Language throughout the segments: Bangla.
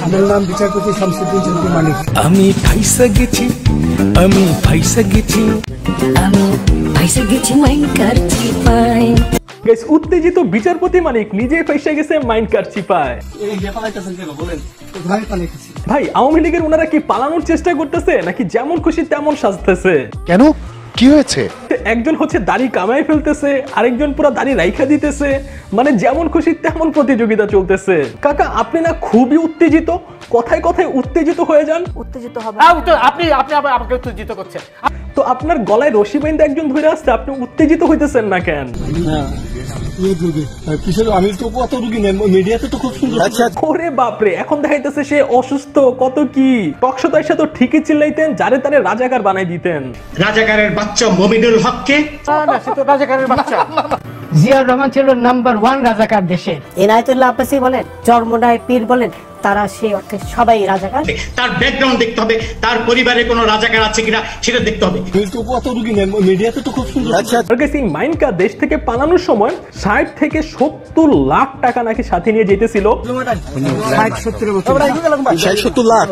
আমার নাম বিচারপতি শামসুদ্দিন চৌধুরী মানিক। আমি ফাইসা গেছি মাইন্ড কারছি পায়। গাইস, উত্তেজিত বিচারপতি মানিক নিজেই ফাইসা গেছে মাইন্ড কারছি পায়। ভাই, আওয়ামী লীগের ওনারা কি পালানোর চেষ্টা করতেছে নাকি যেমন খুশি তেমন সাজতেছে? কেন, কি হয়েছে? একজন হচ্ছে দাড়ি কামাই ফেলতেছে, আরেকজন পুরো দাড়ি রাইখা দিতেছে, মানে যেমন খুশি তেমন প্রতিযোগিতা চলতেছে। কাকা, আপনি না খুবই উত্তেজিত, কথায় কথায় উত্তেজিত হয়ে যান। উত্তেজিত হবে আপনি আমাকে উত্তেজিত করছেন। তো আপনার গলায় রশি বাইন্দা একজন ধরে আসছে, আপনি উত্তেজিত হইতেছেন না কেন? আমি তো কত রুগী নেই, মিডিয়াতে তো খুব সুন্দর। ওরে বাপরে, এখন দেখাইতেছে সে অসুস্থ, কত কি টকশোতার সাথে ঠিকই চিল্লাইতেন, যারে তারে রাজাকার বানাই দিতেন। রাজাকারের বাচ্চা মমিনুল হককে না, সে তো রাজাকারের বাচ্চা। জিয়াউর রহমান ছিল নাম্বার 1 রাজাকার দেশের। এনায়েতুল্লাহ আব্বাসী বলেন, চরমোনাই পীর বলেন, তারা সেই অর্থে সবাই রাজাকার। তার ব্যাকগ্রাউন্ড দেখতে হবে, তার পরিবারে কোনো রাজাকার আছে কিনা সেটা দেখতে হবে। কত রুগী নেই, মিডিয়াতে তো খুব সুন্দর। এই মাইনকা দেশ থেকে পালানোর সময় 60 থেকে 70 লাখ টাকা নাকি সাথে নিয়ে যেতেছিল। 60-70 লাখ।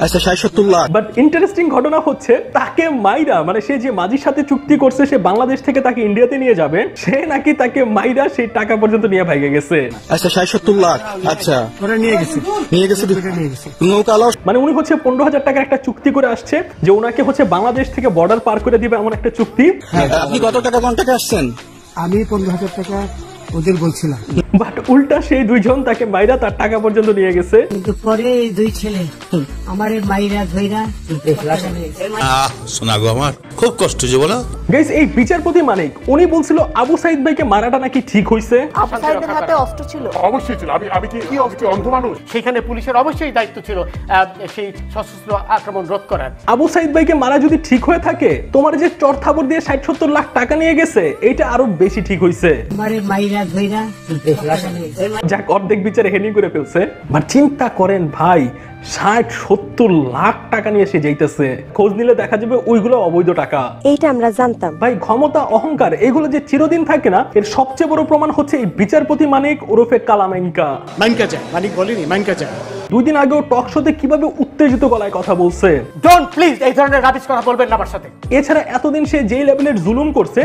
আচ্ছা, 60-70 লাখ। বাট ইন্টারেস্টিং ঘটনা হচ্ছে, তাকে মাইরা, মানে সে যে মাঝির সাথে চুক্তি করছে সে বাংলাদেশ থেকে তাকে ইন্ডিয়াতে নিয়ে যাবে, সে নাকি তাকে মাইরা সেই টাকা পর্যন্ত নিয়ে ভাইগে গেছে। আচ্ছা, 60-70 লাখ। আচ্ছা, নিয়ে গেছে। মানে উনি হচ্ছে 15,000 টাকার একটা চুক্তি করে আসছে যে ওনাকে হচ্ছে বাংলাদেশ থেকে বর্ডার পার করে দিবে, এমন একটা চুক্তি। আপনি কত টাকা কন্ট্রাক্টে আসছেন? আমি 15,000 টাকা ওদের বলছিলাম, বাট উল্টা সেই দুইজন তাকে মাইরা তার টাকা পর্যন্ত নিয়ে গেছে। কিন্তু পরে এই দুই ছেলে আমারে মাইরা ধইরা শোনা গো, আমার খুব কষ্ট যে বলো। গাইস, এই বিচারপতি মানিক উনি বলছিল আবু সাইদ ভাইকে মারাটা নাকি ঠিক হইছে। আবু সাইদের হাতে অস্ত্র ছিল। অবশ্যই ছিল। আমি কি অন্ধ মানুষ? সেখানে পুলিশের অবশ্যই দায়িত্ব ছিল সেই সশস্ত্র আক্রমণ রোধ করার। আবু সাইদ ভাইকে মারা যদি ঠিক হয়ে থাকে, তোমার যে চরথাবর দিয়ে 60-70 লাখ টাকা নিয়ে গেছে, এইটা আরো বেশি ঠিক হইছে। আমারে মাইরা ধইরা যাক, অর্ধেক বিচারে হেনি করে ফেলছে। বাট চিন্তা করেন ভাই, 60-70 লাখ টাকা নিয়ে সে যাইতেছে। খোঁজ নিলে দেখা যাবে ওইগুলো অবৈধ টাকা। এইটা আমরা জানতাম। ভাই, ক্ষমতা, অহংকার এগুলো যে চিরদিন থাকে না, এর সবচেয়ে বড় প্রমাণ হচ্ছে এই বিচারপতি মানিক ওরফে কালামাইনকা। মাইনকা যায়, মানিক বলেনি, মাইনকা যায়। 2 দিন আগেও টক শোতে কিভাবে উত্তেজিত গলায় কথা বলছে। ডোন্ট প্লিজ এই ধরনের রাবিশ কথা বলবেন না আমার সাথে। এছাড়া এতদিন সে যেই লেভেলের জুলুম করছে,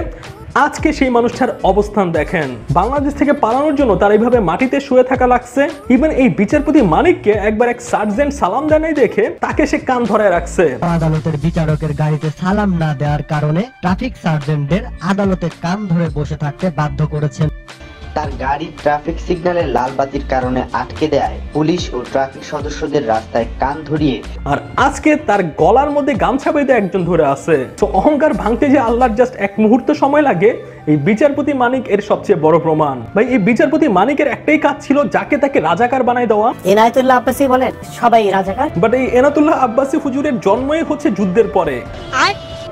আজকে সেই মানুষটার অবস্থান দেখেন। বাংলাদেশ থেকে পালানোর জন্য তার এইভাবে মাটিতে শুয়ে থাকা লাগছে। ইভেন এই বিচারপতি মানিককে একবার এক সার্জেন্ট সালাম দেয় দেখে তাকে সে কান ধরে রাখছে। আদালতের বিচারকের গাড়িতে সালাম না দেওয়ার কারণে ট্রাফিক সার্জেন্টদের আদালতে কান ধরে বসে থাকতে বাধ্য করেছেন। তার গাড়ি ট্রাফিক সিগন্যালের লাল বাতির কারণে আটকে দেয় পুলিশ ও ট্রাফিক সদস্যদের রাস্তায় কান ধরিয়ে। আর আজকে তার গলার মধ্যে গামছা বেঁধে একজন ধরে আছে। তো অহংকার ভাঙতে যে আল্লাহর জাস্ট এক মুহূর্ত সময় লাগে, এই বিচারপতি মানিক এর সবচেয়ে বড় প্রমাণ। ভাই, এই বিচারপতি মানিকের একটাই কাজ ছিল, যাকে তাকে রাজাকার বানাই দেওয়া। এনায়েতুল্লাহ আব্বাসী বলেন, সবাই রাজাকার। বাট এই এনায়েতুল্লাহ আব্বাসী হুজুরের জন্মই হচ্ছে যুদ্ধের পরে।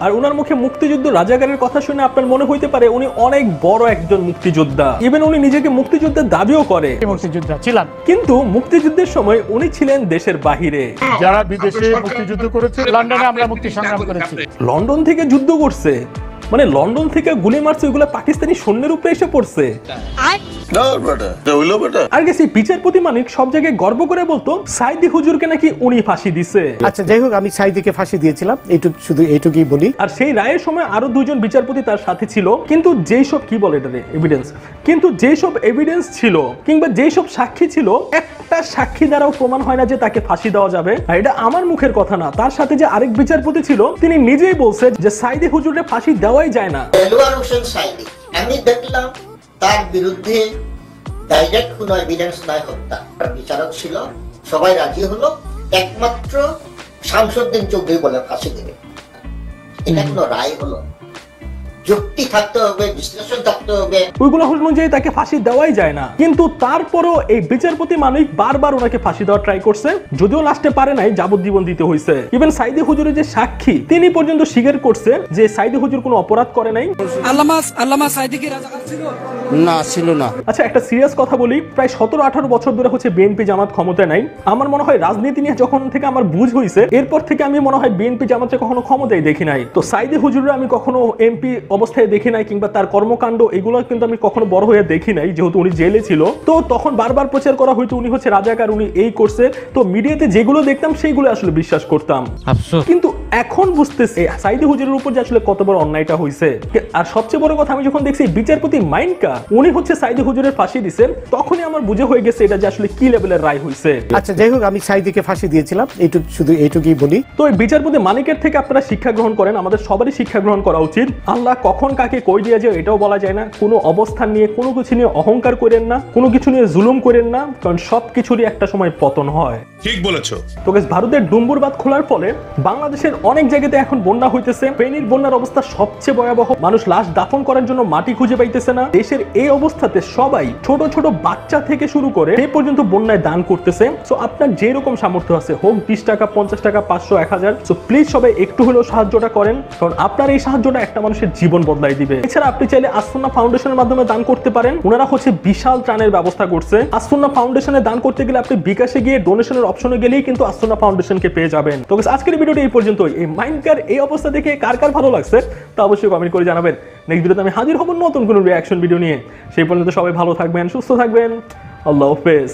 আর উনার মুখে মুক্তিযুদ্ধ, রাজাকারের কথা শুনে আপনার মনে হইতে পারে উনি অনেক বড় একজন মুক্তিযোদ্ধা। ইভেন উনি নিজেকে মুক্তিযোদ্ধার দাবিও করে। মুক্তিযোদ্ধা ছিলাম, কিন্তু মুক্তিযুদ্ধের সময় উনি ছিলেন দেশের বাহিরে। যারা বিদেশে মুক্তিযুদ্ধ করেছে, লন্ডনে আমরা মুক্তি সংগ্রাম করেছি। লন্ডন থেকে যুদ্ধ করছে, মানে লন্ডন থেকে গুলি মারছে, ওইগুলো পাকিস্তানি সৈন্যের উপরে এসে পড়ছে। আর গেছি বিচারপতি মানিক সব জায়গায় গর্ব করে বলতো সাইদি হুজুরকে নাকি উনি ফাঁসি দিছে। আচ্ছা, যাই হোক, আমি সাইদিকে ফাঁসি দিয়েছিলাম, এইটুকুই বলি। আর সেই রায়ের সময় আরো 2 জন বিচারপতি তার সাথে ছিল। কিন্তু যেই সব কি বলে এটারে এভিডেন্স, কিন্তু যেই সব এভিডেন্স ছিল কিংবা যেই সব সাক্ষী ছিল, একটা সাক্ষী দ্বারাও প্রমাণ হয় না যে তাকে ফাঁসি দেওয়া যাবে। আর এটা আমার মুখের কথা না, তার সাথে যে আরেক বিচারপতি ছিল তিনি নিজেই বলছে যে সাইদি হুজুরের ফাঁসি দেওয়াই যায় না। দেলোয়ার হোসেন সাইদি, আমি দেখলাম তার বিরুদ্ধে ডাইরেক্ট কোনো এভিডেন্স নাই, হত্যা। বিচারক ছিল, সবাই রাজি হলো, একমাত্র শামসুদ্দিন চৌধুরী বলে ফাঁসি দেবে। এটা কোনো রায় হলো? যুক্তি থাকতে হবে, বিশ্লেষণ থাকতে হবে। ওইগুলো অনুযায়ী তাকে ফাঁসি দেওয়াই যায় না। কিন্তু তারপরও এই বিচারপতি মানিক বারবার ওনাকে ফাঁসি দেওয়ার ট্রাই করছে, যদিও লাস্টে পারে নাই, যাবজ্জীবন দিতে হয়েছে। ইভেন সাইদি হুজুরের যে সাক্ষী, তিনি পর্যন্ত স্বীকার করছে যে সাইদি হুজুর কোনো অপরাধ করে নাই। আল্লামা সাইদি কি রাজাকার ছিল? না ছিল না। আচ্ছা একটা সিরিয়াস কথা বলি, প্রায় 17-18 বছর ধরে হচ্ছে বিএনপি জামাত ক্ষমতায় নাই। আমার মনে হয় রাজনীতি নিয়ে যখন থেকে আমার বুঝ হয়েছে এরপর থেকে আমি মনে হয় বিএনপি জামাতকে কখনো ক্ষমতায় দেখি নাই। তো সাইদে হুজুরে আমি কখনো এমপি অবস্থায় দেখি নাই, কিংবা তার কর্মকাণ্ড এগুলো কিন্তু আমি কখনো বড় হয়ে দেখি নাই, যেহেতু উনি জেলে ছিল। তো তখন বারবার প্রচার করা হয়তো উনি হচ্ছে রাজাকার, উনি এই করছে। তো মিডিয়াতে যেগুলো দেখতাম সেইগুলো আসলে বিশ্বাস করতাম। কিন্তু এখন বুঝতেছি সাইদে হুজুরের উপর যে আসলে কত বড় অন্যায়টা হয়েছে। আর সবচেয়ে বড় কথা, আমি যখন দেখছি বিচারপতি মাইনকা উনি হচ্ছে সাইদে হুজুরের ফাঁসি দিয়েছেন, তখনই আমার বুঝে হয়ে গেছে এটা যে আসলে কি লেভেলের রায় হয়েছে। আচ্ছা যাই হোক, আমি সাইদিকে ফাঁসি দিয়েছিলাম, শুধু এইটুকুই বলি। তো এই বিচারপতি মানিকের থেকে আপনারা শিক্ষা গ্রহণ করেন, আমাদের সবারই শিক্ষা গ্রহণ করা উচিত। আল্লাহ কখন কাকে কই দিয়ে যায় এটাও বলা যায় না। কোনো অবস্থান নিয়ে কোনো কিছু নিয়ে অহংকার করেন না, কোনো কিছু নিয়ে জুলুম করেন না, কারণ সবকিছুরই একটা সময় পতন হয়। ঠিক বলেছো। তো গাইস, ভারতের ডুম্বুর বাঁধ খোলার ফলে বাংলাদেশের অনেক জায়গাতে এখন বন্যা হইতেছে। ফেনীর বন্যার অবস্থা সবচেয়ে ভয়াবহ, মানুষ লাশ দাফন করার জন্য মাটি খুঁজে পাইতেছে না। দেশের এই অবস্থাতে সবাই ছোট ছোট বাচ্চা থেকে শুরু করে এই পর্যন্ত বন্যায় দান করতেছে। সো আপনার যে রকম সামর্থ্য আছে, হোক 20 টাকা, 50 টাকা, 500, 1000, সো প্লিজ সবাই একটু হলেও সাহায্যটা করেন, কারণ আপনার এই সাহায্যটা একটা মানুষের জীবন বদলাই দিবে। এছাড়া আপনি চাইলে আসুন্নাহ ফাউন্ডেশনের মাধ্যমে দান করতে পারেন। ওনারা হচ্ছে বিশাল ত্রাণের ব্যবস্থা করছে। আসুন্নাহ ফাউন্ডেশনে দান করতে গেলে আপনি বিকাশে গিয়ে ডোনেশনের অপশনে গেলেই কিন্তু আসুন্নাহ ফাউন্ডেশনকে পেয়ে যাবেন। তো আজকের ভিডিওটি এই পর্যন্তই। এই মাইনকার এই অবস্থা দেখে কার কার ভালো লাগছে তা অবশ্যই কমেন্ট করে জানাবেন। নেক্সট ভিডিওতে আমি হাজির হব নতুন কোনো রিঅ্যাকশন ভিডিও নিয়ে। সেই পর্যন্ত সবাই ভালো থাকবেন, সুস্থ থাকবেন। আল্লাহ হাফেজ।